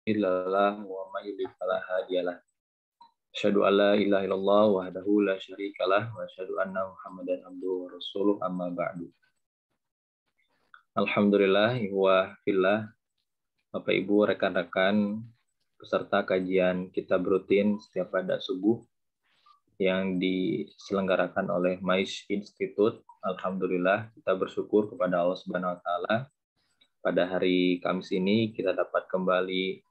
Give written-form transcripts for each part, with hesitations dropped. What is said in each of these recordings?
illallah wa may yudlil fala hadiyalah. Asyhadu an la ilaha illallah wahdahu la syarikalah wa asyhadu anna Muhammadan abduhu wa rasuluh amma ba'du. Alhamdulillah wa fillah, Bapak Ibu rekan-rekan peserta kajian kitab rutin setiap pada subuh yang diselenggarakan oleh Mais Institute. Alhamdulillah kita bersyukur kepada Allah Subhanahu wa taala. Pada hari Kamis ini kita dapat kembali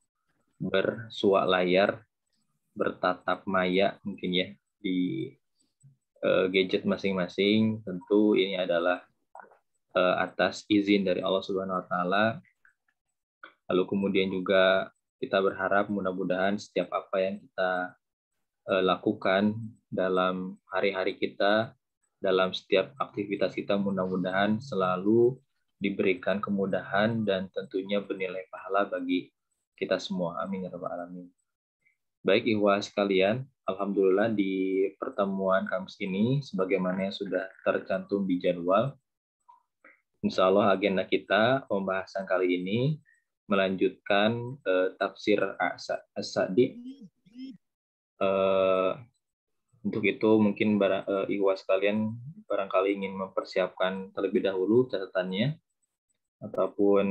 bersuak layar, bertatap maya mungkin ya di gadget masing-masing. Tentu ini adalah atas izin dari Allah Subhanahu wa taala. Lalu kemudian juga kita berharap mudah-mudahan setiap apa yang kita lakukan dalam hari-hari kita, dalam setiap aktivitas kita, mudah-mudahan selalu diberikan kemudahan dan tentunya bernilai pahala bagi kita semua. Amin ya rabbal alamin. Baik ikhwah sekalian, alhamdulillah di pertemuan Kamis ini sebagaimana yang sudah tercantum di jadwal, insya Allah agenda kita pembahasan kali ini melanjutkan tafsir As-Sa'di. Untuk itu mungkin ikhwah sekalian barangkali ingin mempersiapkan terlebih dahulu catatannya ataupun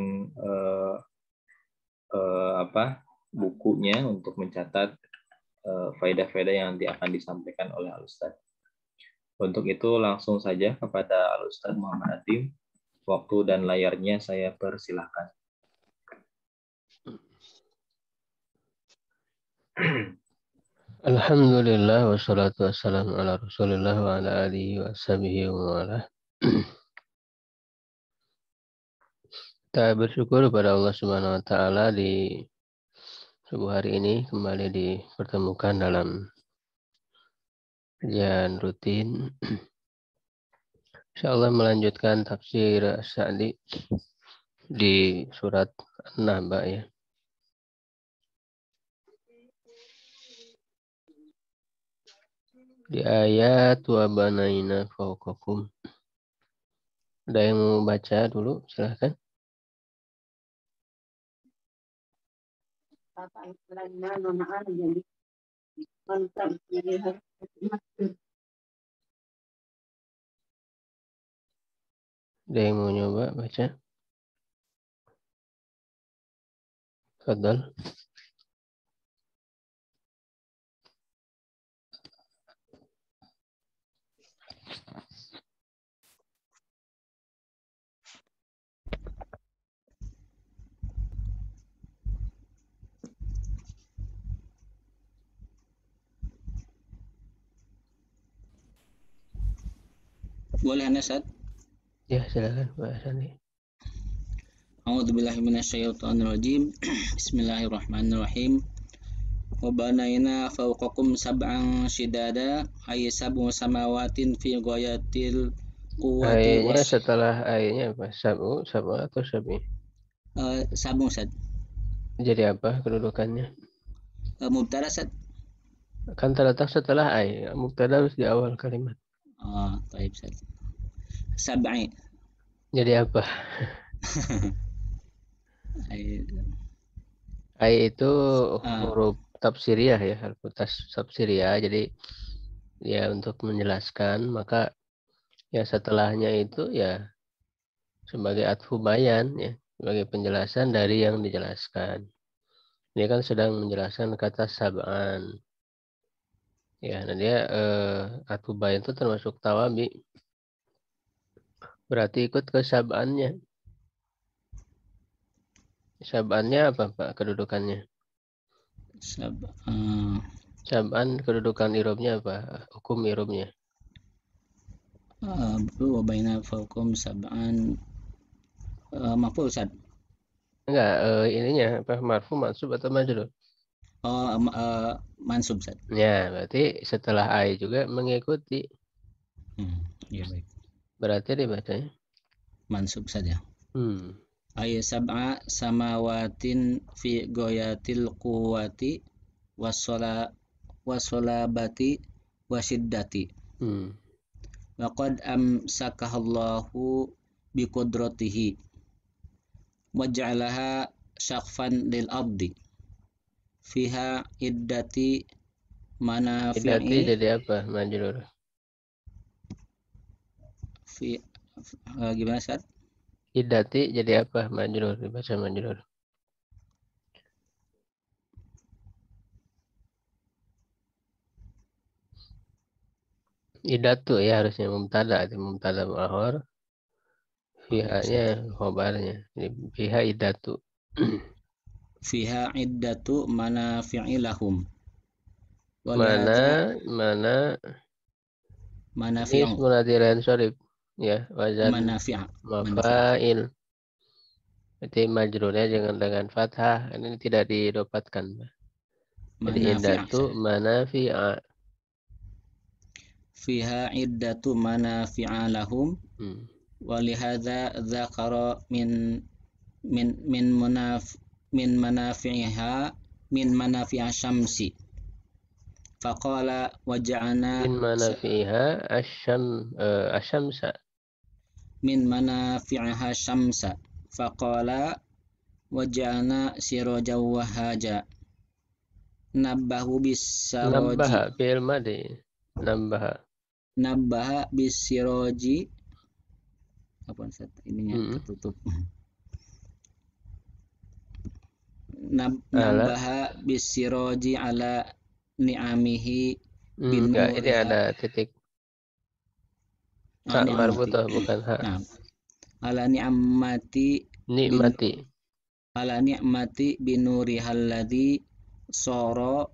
bukunya untuk mencatat faedah-faedah yang nanti akan disampaikan oleh Al-Ustaz. Untuk itu langsung saja kepada Al-Ustaz Muhammad Atim. Waktu dan layarnya saya persilahkan. Alhamdulillah wassalatu wassalamu ala Rasulillah wa ala alihi wa sahbihi wa ala. Kita bersyukur kepada Allah Subhanahu wa taala di subuh hari ini kembali dipertemukan dalam kajian rutin. Insyaallah melanjutkan tafsir Sa'di di surat An-Naba ya. Di ayat wa banaina fawqakum. Ada yang mau baca dulu? Silahkan. Ada yang mau nyoba baca? Fadal. Boleh Anda, Ustaz? Ya, silakan Pak Sandi. A'udzubillahi minasyaitonirrajim. Bismillahirrahmanirrahim. Wa banaina fawqakum sab'an shidada ay sab'u samawatin fi ghayatil quwwati Ayatnya setelah ayatnya apa? Sabu atau sabi? Sab'u, Ustaz. Jadi apa kedudukannya? Mubtada, Ustaz. Kan terletak setelah ayat. Mubtada harus di awal kalimat. Oh, baik, Ustaz. Sab'i. Jadi apa? Ayat itu huruf tafsiriyah ya, huruf tafsiriyah. Jadi ya untuk menjelaskan, maka ya setelahnya itu ya sebagai atfu bayan ya, sebagai penjelasan dari yang dijelaskan. Ini kan sedang menjelaskan kata sab'an. Ya, nah dia atfu bayan itu termasuk tawabi. Berarti ikut ke sab'annya. Sab'annya apa Pak kedudukannya? Sab'an kedudukan irobnya apa? Hukum irobnya? Wa baina fawqakum sab'an maf'ul, Ustaz. Enggak, ininya apa marfu, mansub atau majrur? Oh, mansub, Ustaz. Ya, berarti setelah ai juga mengikuti. Ya baik. Berarti dibacanya mansub saja. Ay sab'a samawatin fi ghayatil quwwati wasolabati wasiddati. Wa qad amsakahallahu biqudratihi wa ja'alaha syaqfan lil ardi fiha iddati Iddati manafi'i jadi apa? Majrur. Gimana Ustaz? Iddati jadi apa? Majrur, dibaca majrur. Idatu ya harusnya mubtada, mubtada mu'akhar. Fiha-nya khobarnya. Jadi fiha idatu. Fiha iddatu manafi'i lahum. Mana ini manafi'u semulatiran sorib ya, wazan manafi'a mafail. Berarti majrurnya jangan dengan fathah, ini tidak didapatkan. Jadi iddatu manafi'a. Fiha iddatu manafi'a lahum. Walihadza dzakara min manafi'a syamsi. Faqala waja'ana Min manafiha asyamsa. Min manafi'aha syamsa. Faqala waja'ana sirajaw wahaja. Nabbahu bis-siraji. Nabbaha fi'il madhi. Nabbaha bis-siraji. Apa ininya ketutup. Nabbaha bis-siraji ala ni'amihi bin enggak, ini ada titik. Marbutah bukan ha. Nah, ala ni'mati ala ni'mati binuri halladhi sara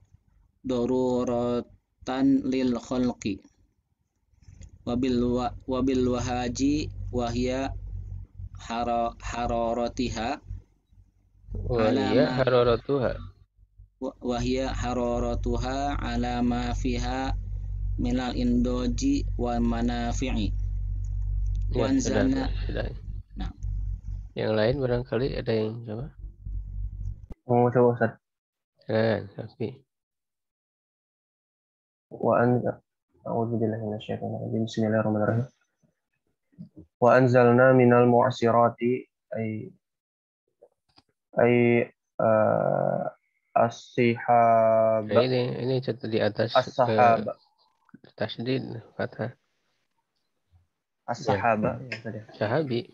daruratan lil khalqi wabil wahaji wahya hararatiha wahya hararatuha ala ma fiha minal indoji wa manafi'i. Ya, sudah. Nah. Yang lain barangkali ada yang coba? Mau coba Ustaz? Tapi. Bismillahirrahmanirrahim. Wa anzalna minal mu'asirati as-sihaba. Ini contoh di atas as-sahaba. Tasdid kata as-sahaba sahabi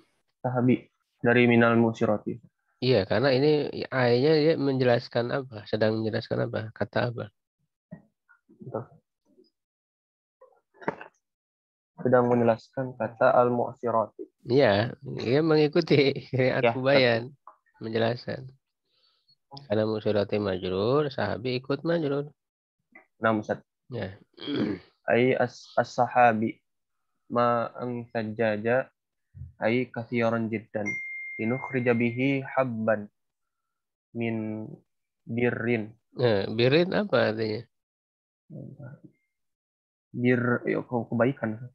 dari minal mu'asirati. Iya, karena ini ayatnya dia menjelaskan apa? Sedang menjelaskan apa? Kata apa? Sedang menjelaskan kata al-mu'asirati. Iya, dia mengikuti syariat Fubayan menjelaskan. Karena mu'asirati majrur, sahabi ikut majrur. Nah, Ustaz. Ya. Ai as-sahabi ma ang sajjaja ai kathiran jiddan linukhrija bihi habban min birrin. Birrin apa artinya? Kebaikan.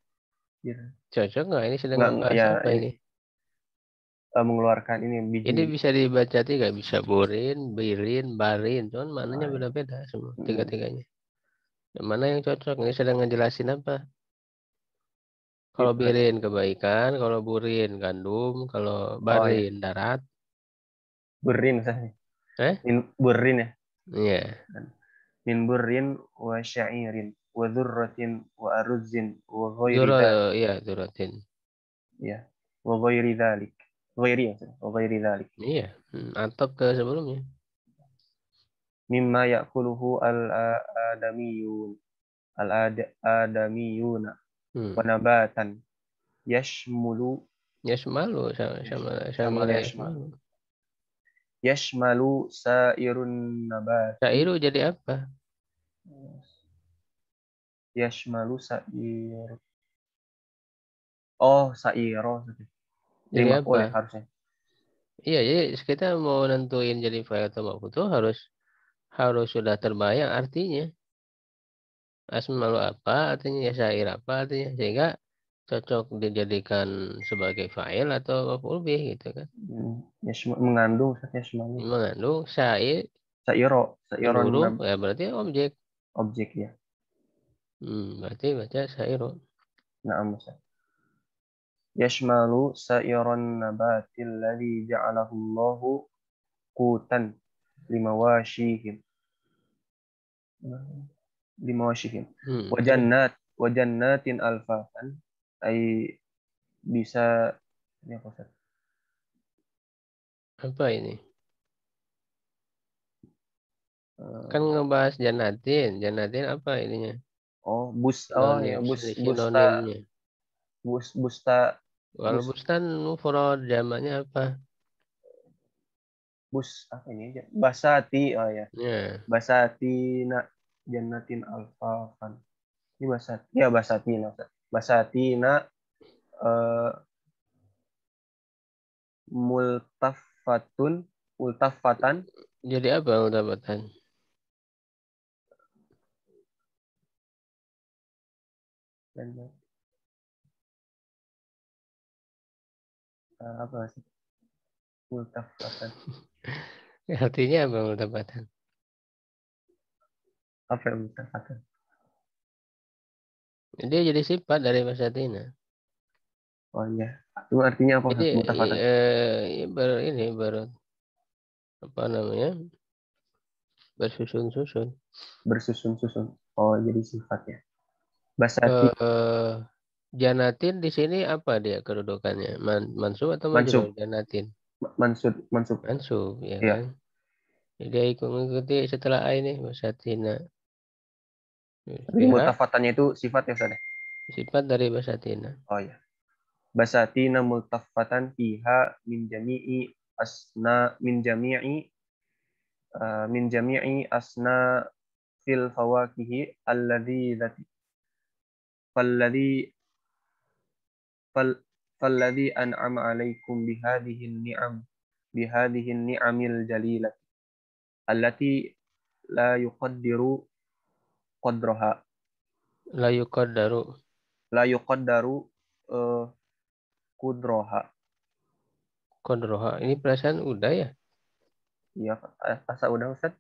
Cocok nggak? Ini sedang membahas apa ini? Mengeluarkan ini biji. Ini bisa dibaca tiga, bisa burin, birin, barin, cuman maknanya beda-beda semua tiga-tiganya. Mana yang cocok? Ini sedang ngejelasin apa? Kalau birin kebaikan, kalau burin gandum, kalau barin darat. Burin saya. Min burin ya? Iya. Min burin wa sya'irin wa dzurratin wa aruzzin wa ghairi dzalik. Iya, dzurratin. Iya. Wa ghairi dzalik. Wa ghairi dzalik. Iya, atop ke sebelumnya. Mimma ya'kuluhu al-adamiyun. Al-adamiyuna. Wa nabatan. Yashmalu sairun nabat. Sairu jadi apa? Yashmalu sair. Oh, sairo. Jadi apa? Harusnya. Iya, jadi kita mau nentuin jadi fa'il atau maf'ul itu harus sudah terbayang artinya. Asmalu apa artinya, ya syair apa artinya, sehingga cocok dijadikan sebagai fa'il atau maf'ul bih gitu kan. Mengandung syair. Seluruh ya berarti objek ya. Berarti baca syairun. Na'am. Yashmalu sa'iran nabatil ladzi ja'alahu Allahu qutan limawashihim Di mawashihim. Wajannatin alfafan. Ay bisa ini apa Ustaz? Apa ini? Kan ngebahas jannatin. Jannatin apa ininya? Sinonimnya. Busta. Kalau bustan mufrad jamaknya apa? Apa ini aja? Basati, oh ya. Ya. Basatina jannatin alfafan. Ini basati. Ya basatina. Basatina multafatan. Jadi apa multafatan? Apa sih? Multafatan. Artinya apa multafatan? Apa yang multafatan? Dia jadi sifat dari basatina. Oh iya. Itu artinya apa? Jadi multafatan? apa namanya? Bersusun-susun. Bersusun-susun. Oh, jadi sifatnya. Basati. Janatin di sini apa dia kedudukannya? Mansub atau majrur? Janatin. Mansub. Mansub, ya Iya. kan? Jadi dia mengikuti setelah A ini basatina. Jadi multafatannya itu sifatnya Ustaz. Sifat dari basatina. Oh iya. Basatina multafatan fiha min jami'i asna fil fawakihi falladhi an'ama 'alaikum bihadhihi ni'amil jalilah allati la yuqaddaru qadraha La yuqaddaru kudroha. Kodroha. Ini perasaan udah ya? Iya, asa udah Ustaz?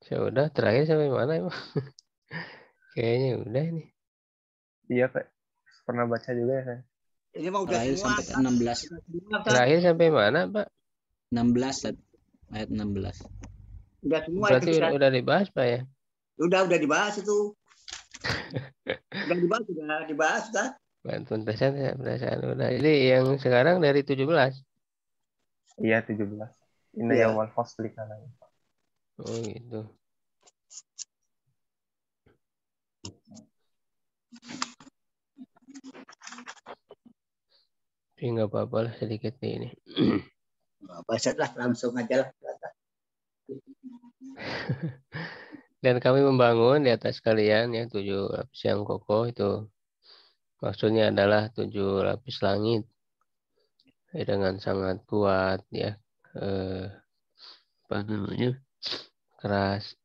Sudah, terakhir sampai mana emang? Kayaknya udah ini. Iya, Pak. Pernah baca juga ya, saya. Ini mau udah semua sampai 16. Terakhir sampai mana, Pak? 16, ayat 16. Udah semua. Berarti itu udah dibahas, Pak ya? Udah dibahas itu. udah dibahas dah. Tuntasan ya, perasaan udah. Jadi yang sekarang dari 17. Iya, 17. Ini yang wal fasli kana. Oh, gitu. Tapi nggak apa-apa lah sedikit nih ini. Baca lah, langsung aja lah. Dan kami membangun di atas kalian ya 7 lapis yang kokoh itu. Maksudnya adalah 7 lapis langit dengan sangat kuat ya, apa namanya, keras.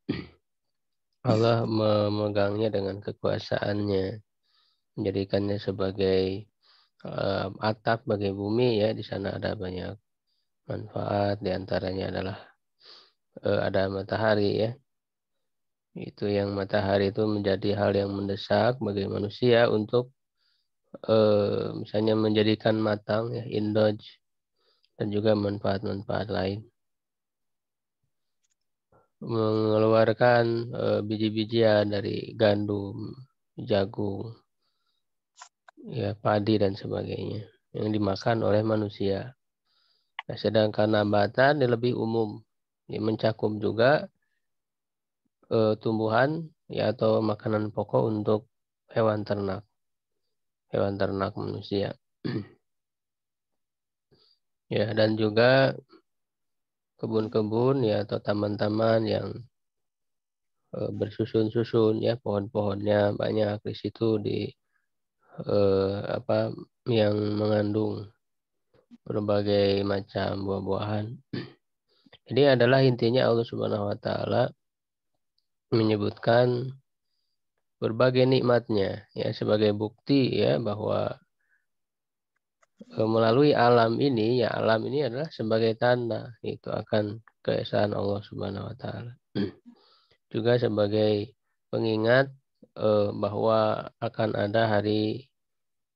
Allah memegangnya dengan kekuasaannya, menjadikannya sebagai atap bagi bumi ya. Di sana ada banyak manfaat, diantaranya adalah ada matahari ya. Itu yang matahari itu menjadi hal yang mendesak bagi manusia untuk misalnya menjadikan matang ya, indoj, dan juga manfaat-manfaat lain. Mengeluarkan biji-bijian dari gandum, jagung, ya padi dan sebagainya yang dimakan oleh manusia. Nah, sedangkan nabatan lebih umum, ya, mencakup juga tumbuhan ya atau makanan pokok untuk hewan ternak manusia. Ya, dan juga kebun-kebun ya atau taman-taman yang bersusun-susun ya, pohon-pohonnya banyak di situ yang mengandung berbagai macam buah-buahan. Jadi adalah intinya Allah Subhanahu wa taala menyebutkan berbagai nikmatnya ya sebagai bukti ya bahwa melalui alam ini ya, alam ini adalah sebagai tanda itu akan keesaan Allah Subhanahu wa taala. Juga sebagai pengingat bahwa akan ada hari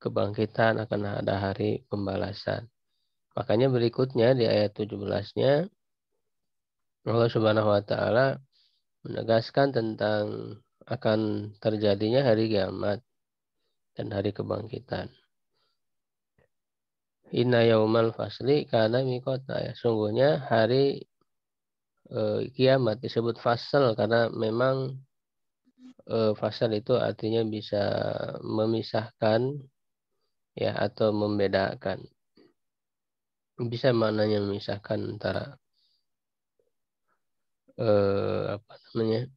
kebangkitan, akan ada hari pembalasan. Makanya berikutnya di ayat 17-nya Allah Subhanahu wa taala menegaskan tentang akan terjadinya hari kiamat dan hari kebangkitan. Inna yaumal fasli kana miqata, ya. Sungguhnya hari kiamat disebut fasal karena memang fasal itu artinya bisa memisahkan, ya, atau membedakan. Bisa maknanya memisahkan antara apa namanya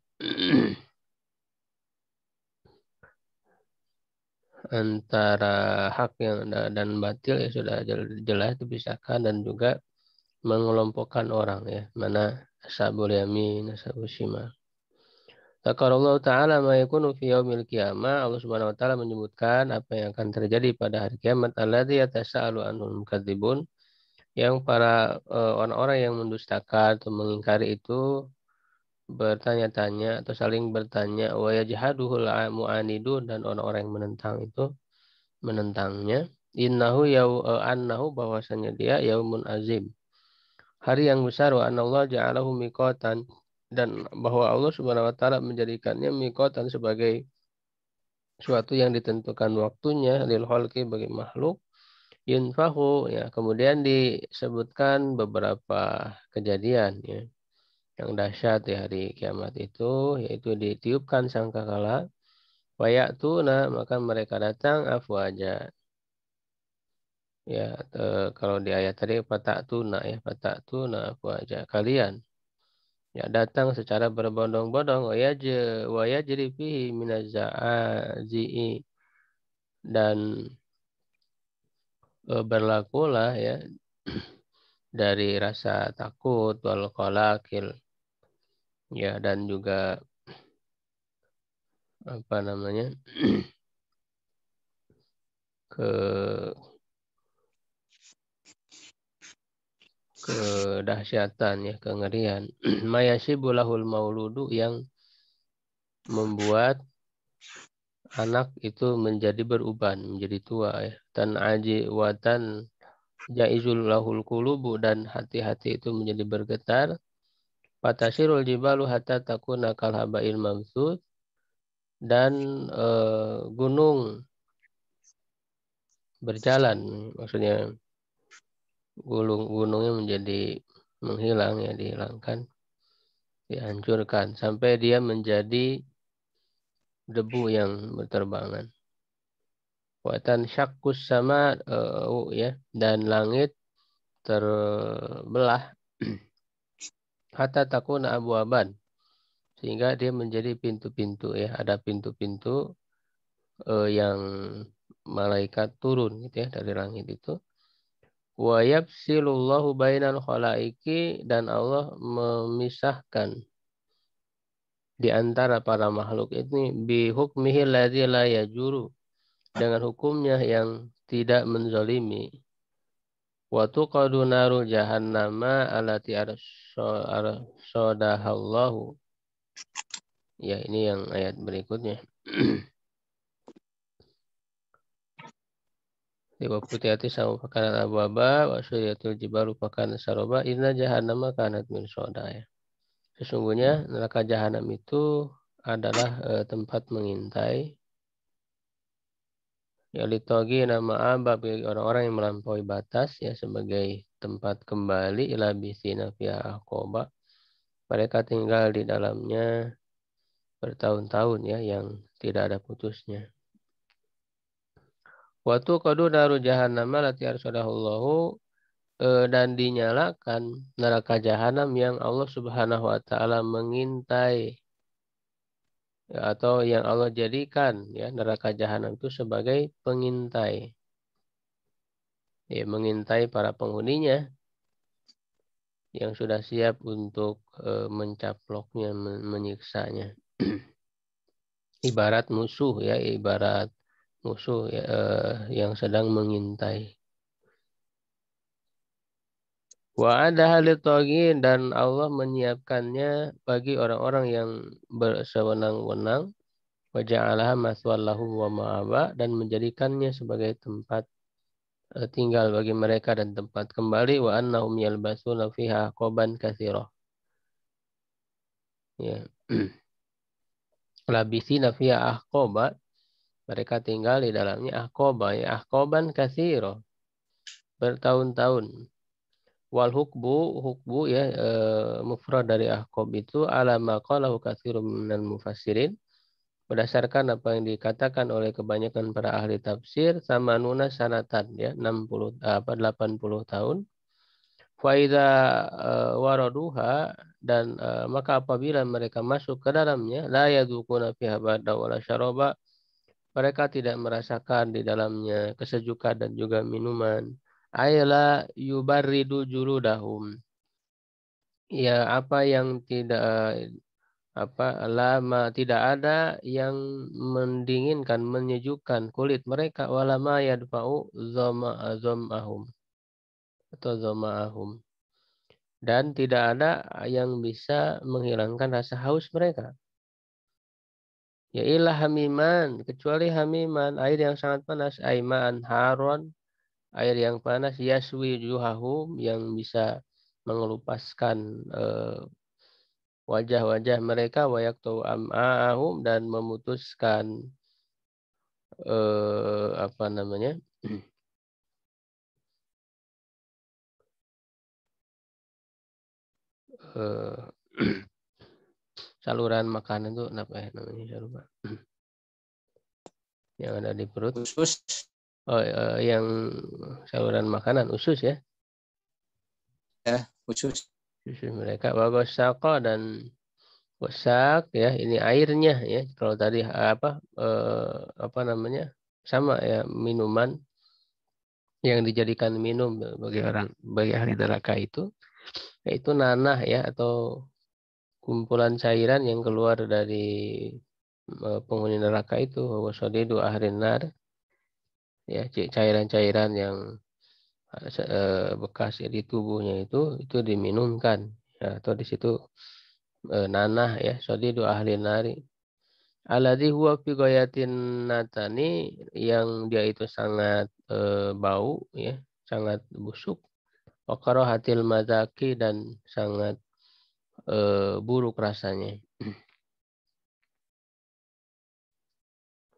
antara hak yang dan batil, ya sudah jelas dipisahkan, dan juga mengelompokkan orang, ya, mana ashabul yamin, ashabul shimal. Takarallahu ta'ala ma yakunu fi yaumil qiyamah. Allah Subhanahu wa taala menyebutkan apa yang akan terjadi pada hari kiamat. Alladzi yatasaalu anhul mukadzibun, yang para orang-orang yang mendustakan atau mengingkari itu bertanya-tanya atau saling bertanya. Wa yajhaduhul mu'anidun, dan orang-orang yang menentang itu menentangnya. Annahu bahwasanya dia yaumun azim, hari yang besar. Wa anallahu ja'alahu miqatan, dan bahwa Allah Subhanahu wa taala menjadikannya miqatan sebagai suatu yang ditentukan waktunya, lil khalqi, bagi makhluk. Yunfahu, ya, kemudian disebutkan beberapa kejadian, ya, yang dahsyat di hari kiamat itu, yaitu ditiupkan sangkakala. Wayatuna, maka mereka datang afwaja, ya. Kalau di ayat tadi fatatuna, ya, fatatuna afwaja, kalian, ya, datang secara berbondong-bondong. Wayajri fihi minazza'i, dan berlakulah, ya, dari rasa takut, wal qalaqil, ya, dan juga apa namanya ke kedahsyatan, ya, kengerian. Mayasibulahul mauludu, yang membuat anak itu menjadi beruban, menjadi tua, ya. Dan watan jaizul lahul qulubu, dan hati-hati itu menjadi bergetar. Fatasirul jibalu hatta takuna kal habail mamsud, dan gunung berjalan, maksudnya gunungnya menjadi menghilang, ya, dihilangkan, dihancurkan sampai dia menjadi debu yang berterbangan. Watan syakkus sama, ya, dan langit terbelah. Hatta takuna abwaban, sehingga dia menjadi pintu-pintu, ya, ada pintu-pintu yang malaikat turun, gitu, ya, dari langit itu. Wa yafsilullahu bainal khalaiki, dan Allah memisahkan di antara para makhluk ini, bi hukmihi alladzi la yajuru, dengan hukumnya yang tidak menzalimi. Wa tuqadu naru jahannama allati arsodahallahu. Ya, ini yang ayat berikutnya. Wa putihati sama pakanan abu-aba, wa suriyatul jibalu pakanan saroba, inna jahannama kanat mirsoda, ya. Sesungguhnya neraka jahanam itu adalah tempat mengintai, ya, litogi nama bagi orang-orang yang melampaui batas, ya, sebagai tempat kembali ila bisina fiha aqoba. Mereka tinggal di dalamnya bertahun-tahun, ya, yang tidak ada putusnya. Waktu qadu naru jahannam lati arsadahullahu, dan dinyalakan neraka jahanam yang Allah Subhanahu wa taala mengintai, ya, atau yang Allah jadikan, ya, neraka jahanam itu sebagai pengintai, ya, mengintai para penghuninya yang sudah siap untuk mencaploknya, menyiksanya. Ibarat musuh, ya, ibarat musuh, ya, yang sedang mengintai. Wa ada halitogin, dan Allah menyiapkannya bagi orang-orang yang bersewenang-wenang. Wa ja'alaha maswallahu wa ma'aba, dan menjadikannya sebagai tempat tinggal bagi mereka dan tempat kembali. Wa annahum yalbasuna fiha aqoban katsirah, ya, Labithina fiha ahqaba, mereka tinggal di dalamnya ahqaba, ya ahqaban katsira, bertahun-tahun. Wal hukbu ya mufrad dari ahqab itu ala ma qalahu katsirun minal mufassirin, berdasarkan apa yang dikatakan oleh kebanyakan para ahli tafsir, samanuna sanatan ya 80 tahun. Fa idza waraduha, dan maka apabila mereka masuk ke dalamnya, la yadzuquna fiha barda wala syaraba, mereka tidak merasakan di dalamnya kesejukan dan juga minuman. Ayla yubarridu juludahum, ya apa yang tidak ada yang mendinginkan, menyejukkan kulit mereka, walama yadfa'u zama'ahum atau zama'ahum, dan tidak ada yang bisa menghilangkan rasa haus mereka. Ya ilah hamiman, kecuali hamiman, air yang sangat panas, aiman haron, air yang panas, yaswi juhahum, yang bisa mengelupaskan wajah-wajah mereka, wayaktu am'ahum, dan memutuskan apa namanya saluran makanan itu apa ya namanya, saya lupa. Yang ada di perut. Usus. Yang saluran makanan, usus ya. Ya, usus. Usus mereka. Wagosako dan gosak ya, ini airnya ya. Kalau tadi apa namanya sama ya, minuman yang dijadikan minum bagi ahli neraka itu, yaitu nanah ya, atau kumpulan cairan yang keluar dari penghuni neraka itu, wasodidu ahli nar ya, cairan-cairan yang bekas ya di tubuhnya itu diminumkan ya, atau di situ nanah ya, sodidu ahli nari alladzi huwa fi ghayatin natani, yang dia itu sangat bau ya, sangat busuk, wa karahatil mazaki, dan sangat buruk rasanya.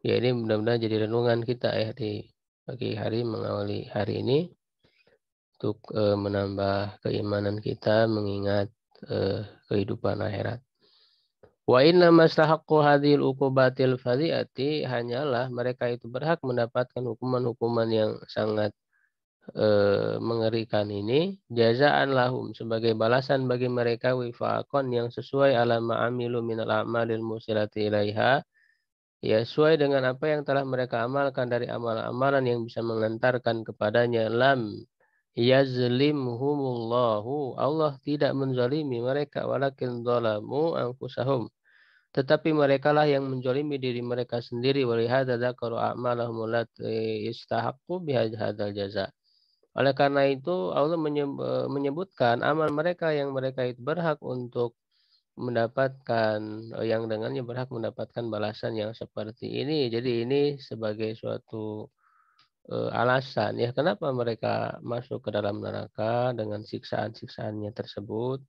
Ya, ini mudah-mudahan jadi renungan kita ya di pagi hari, mengawali hari ini, untuk menambah keimanan kita mengingat kehidupan akhirat. Wa inna mastahaqqu hadhil uqubatil fadhiati, hanyalah mereka itu berhak mendapatkan hukuman-hukuman yang sangat mengerikan ini, jazaan lahum, sebagai balasan bagi mereka, wifaqan, yang sesuai ala ma'amilu minal a'malil musilati ilaiha, ya sesuai dengan apa yang telah mereka amalkan dari amalan-amalan yang bisa mengantarkan kepadanya. Lam yazlimhumullahu, Allah tidak menzalimi mereka, walakin zalamu anfusahum, tetapi mereka lah yang menzalimi diri mereka sendiri. Walihada dzakaru a'malahum allati istahaqqu bihadzal jaza. Oleh karena itu Allah menyebutkan amal mereka yang mereka itu berhak untuk mendapatkan, yang dengannya berhak mendapatkan balasan yang seperti ini. Jadi ini sebagai suatu alasan ya, kenapa mereka masuk ke dalam neraka dengan siksaan-siksaannya tersebut.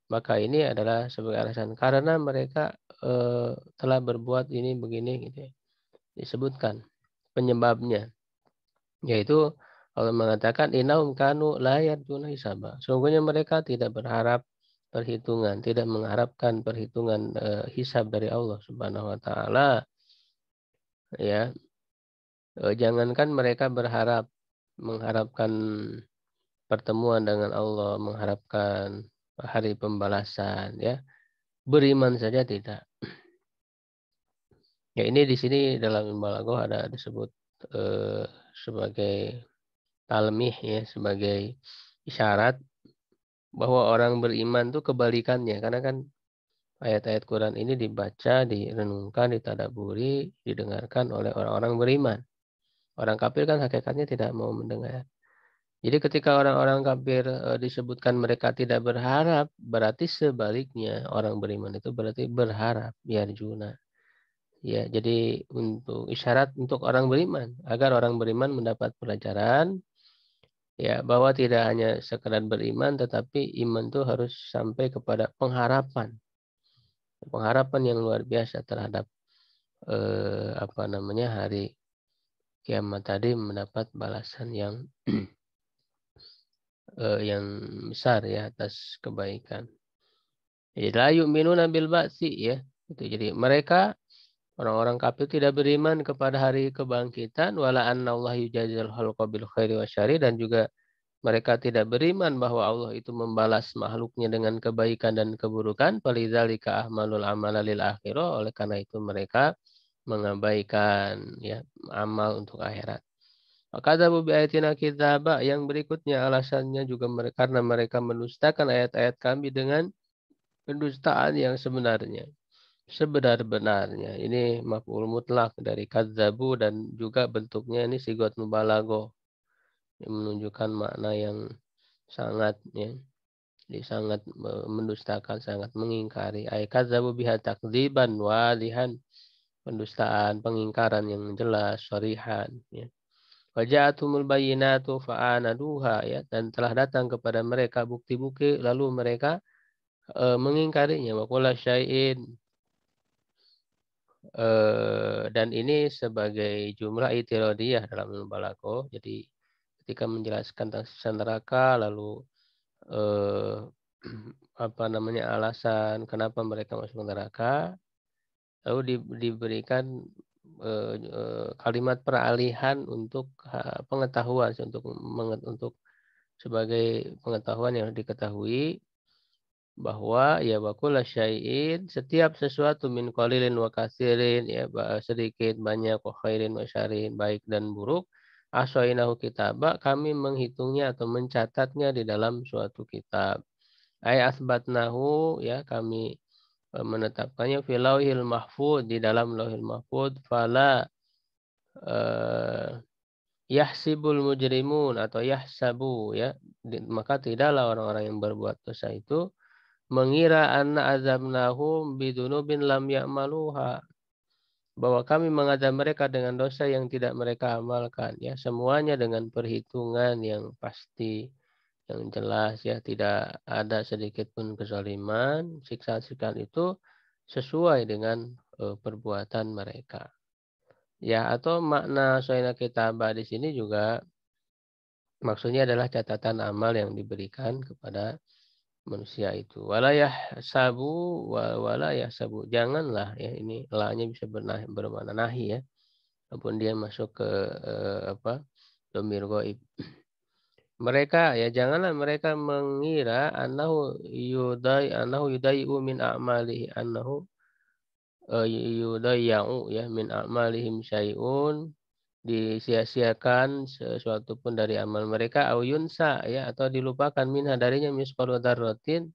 Maka ini adalah sebagai alasan karena mereka telah berbuat ini begini gitu ya. Disebutkan penyebabnya, yaitu Allah mengatakan innahum kanu la yarjuna hisaba, sungguhnya mereka tidak berharap perhitungan, tidak mengharapkan perhitungan hisab dari Allah Subhanahu wa taala ya. Jangankan mereka mengharapkan pertemuan dengan Allah, mengharapkan hari pembalasan ya, beriman saja tidak. Ya, ini di sini dalam ilmu balaghah ada disebut sebagai talmih ya, sebagai isyarat bahwa orang beriman itu kebalikannya, karena kan ayat-ayat Quran ini dibaca, direnungkan, ditadaburi, didengarkan oleh orang-orang beriman. Orang kafir kan hakikatnya tidak mau mendengar. Jadi ketika orang-orang kafir disebutkan mereka tidak berharap, berarti sebaliknya orang beriman itu berarti berharap, yarjuna. Ya, jadi untuk isyarat untuk orang beriman, agar orang beriman mendapat pelajaran ya, bahwa tidak hanya sekedar beriman, tetapi iman itu harus sampai kepada pengharapan. pengharapan yang luar biasa terhadap hari kiamat tadi, mendapat balasan yang yang besar ya atas kebaikan. Jadi la yu'minuna bil ba'tsi ya. Itu jadi mereka orang-orang kafir tidak beriman kepada hari kebangkitan, wala annallaha yujazil khalqa bil khairi wasyarri, dan juga mereka tidak beriman bahwa Allah itu membalas makhluknya dengan kebaikan dan keburukan. Falidzalika ahmalul amala lil akhirah, oleh karena itu mereka mengabaikan ya amal untuk akhirat. Kadzabu bi ayatina kidzaba, yang berikutnya alasannya juga karena mereka mendustakan ayat-ayat kami dengan pendustaan yang sebenarnya. Sebenar-benarnya. Ini maf'ul mutlak dari kadzabu, dan juga bentuknya ini sigot mubalaghah, yang menunjukkan makna yang sangat ya. Jadi sangat mendustakan, sangat mengingkari. Ay kadzabu biha takdziban walihan, pendustaan, pengingkaran yang jelas, sharihan ya. Waja'atumul bayyinatu fa'anaduha ya, dan telah datang kepada mereka bukti-bukti lalu mereka mengingkarinya. Wa kullu syai'in, dan ini sebagai jumlah itiradiyah dalam ilmu balaghah. Jadi ketika menjelaskan tentang siksa neraka, lalu alasan kenapa mereka masuk neraka, lalu diberikan kalimat peralihan untuk pengetahuan, untuk sebagai pengetahuan yang diketahui bahwa ya wakulla syai'in, setiap sesuatu, min qalilin wa katsirin ya, sedikit banyak, wa khairin wa syarrin, baik dan buruk, ahsainahu kitaba, kami menghitungnya atau mencatatnya di dalam suatu kitab. Ay asbatnahu ya, kami menetapkannya fil lauhil mahfuz, di dalam lauhil mahfuz. Fala yahsibul mujrimun atau yahsabu ya, maka tidaklah orang-orang yang berbuat dosa itu mengira anna azabnahum bidunubin lam ya'maluha, bahwa kami mengazab mereka dengan dosa yang tidak mereka amalkan ya, semuanya dengan perhitungan yang pasti, yang jelas ya, tidak ada sedikit pun kezaliman. Siksaan itu sesuai dengan perbuatan mereka ya. Atau makna soina kitabah di sini juga maksudnya adalah catatan amal yang diberikan kepada manusia itu. Walayah sabu, janganlah ya, ini la-nya bisa bermakna nahi ya, walaupun dia masuk ke dhamir ghaib. Mereka ya, janganlah mereka mengira annahu yudai'u min a'malihi, annahu yudai'u ya min a'malihim syai'un, disia-siakan sesuatu pun dari amal mereka, au yunsa ya, atau dilupakan minha darinya, misqalu dzarratin,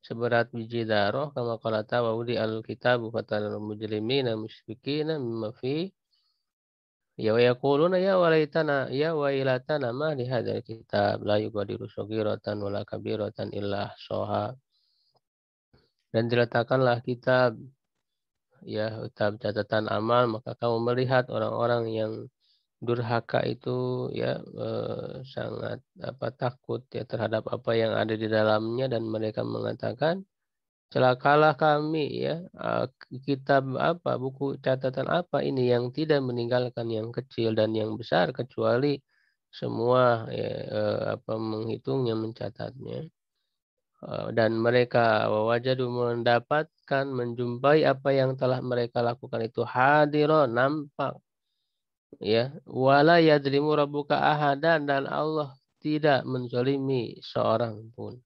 seberat biji dzarrah, kama qala ta'ala wa al-kitabu fatal mujrimina musyfikina mimma fi ya, wa yaquluna ya wailatana ma li hadzal kitab la yughadiru shaghiratan wala kabiratan illa ahsaha, dan diletakkanlah kitab ya, kitab catatan amal, maka kamu melihat orang-orang yang durhaka itu ya, sangat takut ya terhadap apa yang ada di dalamnya, dan mereka mengatakan, celakalah kami ya, kitab apa, buku catatan apa ini yang tidak meninggalkan yang kecil dan yang besar, kecuali semua ya, menghitungnya, mencatatnya. Dan mereka wajadu, mendapatkan, menjumpai apa yang telah mereka lakukan itu hadiron, nampak ya, wala yadzlimu rabbuka ahadan, dan Allah tidak menzalimi seorang pun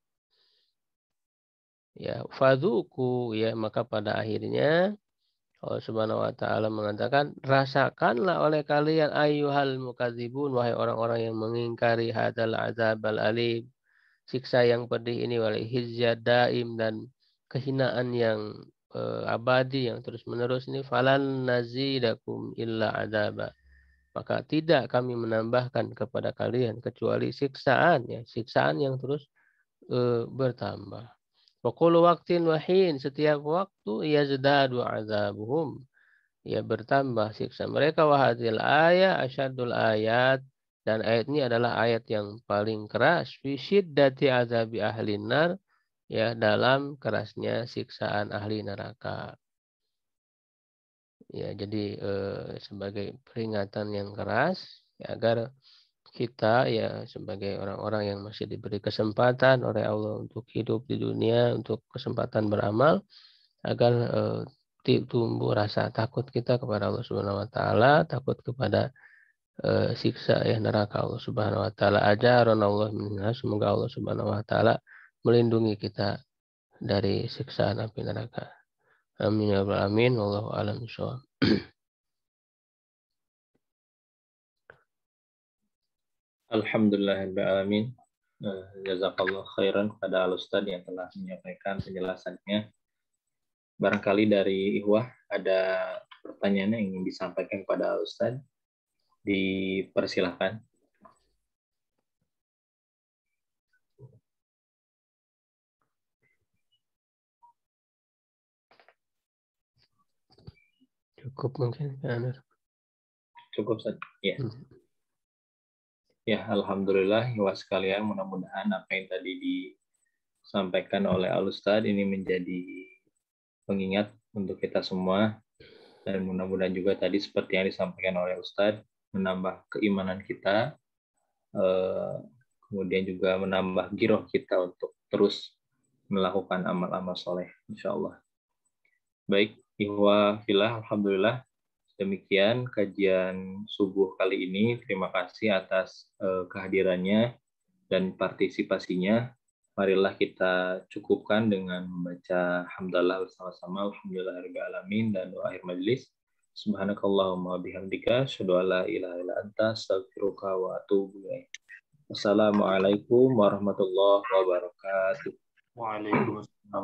ya. Fadzuku ya, maka pada akhirnya Allah Subhanahu wa taala mengatakan, rasakanlah oleh kalian ayyuhal mukadzibun, wahai orang-orang yang mengingkari hadzal azabal alim, siksa yang pedih ini, wal khizyad daim, dan kehinaan yang abadi yang terus-menerus ini, falan nazidakum illa adzaba, maka tidak kami menambahkan kepada kalian kecuali siksaan ya, siksaan yang terus bertambah. Wa kullu waqtin wa hin, setiap waktu yazdadu azabuhum ya, bertambah siksa mereka. Wa hadzal ayat asyadul ayat, dan ayat ini adalah ayat yang paling keras, fi syiddati azabi ahlin nar ya dalam kerasnya siksaan ahli neraka. Ya, jadi sebagai peringatan yang keras ya, agar kita ya sebagai orang-orang yang masih diberi kesempatan oleh Allah untuk hidup di dunia, untuk kesempatan beramal, agar tumbuh rasa takut kita kepada Allah Subhanahu wa taala, takut kepada siksa ya neraka Allah Subhanahu wa taala. Ajaran Allah minha, semoga Allah Subhanahu wa taala melindungi kita dari siksaan api neraka. Amin ya rabbal alamin. Wallahu a'lam bishawab. Alhamdulillahirrahmanirrahim. Jazakallah khairan kepada Al-Ustadz yang telah menyampaikan penjelasannya. Barangkali dari Ikhwah ada pertanyaan yang ingin disampaikan kepada Al-Ustadz. Dipersilahkan. Cukup mungkin kan? Cukup saja. Ya. Ya, alhamdulillah Ikhwah sekalian, mudah-mudahan apa yang tadi disampaikan oleh Al-Ustadz ini menjadi pengingat untuk kita semua, dan mudah-mudahan juga tadi seperti yang disampaikan oleh Ustadz menambah keimanan kita, kemudian juga menambah giroh kita untuk terus melakukan amal-amal soleh, insya Allah. Baik, Ikhwah fillah, alhamdulillah. Demikian kajian subuh kali ini. Terima kasih atas kehadirannya dan partisipasinya. Marilah kita cukupkan dengan membaca hamdalah bersama-sama. Alhamdulillahirabbil alamin, dan doa akhir majelis. Subhanakallahumma bihamdika asyhadu an la ilaha illa anta astaghfiruka wa atubu ilaik. Wassalamualaikum warahmatullahi wabarakatuh. Waalaikumsalam.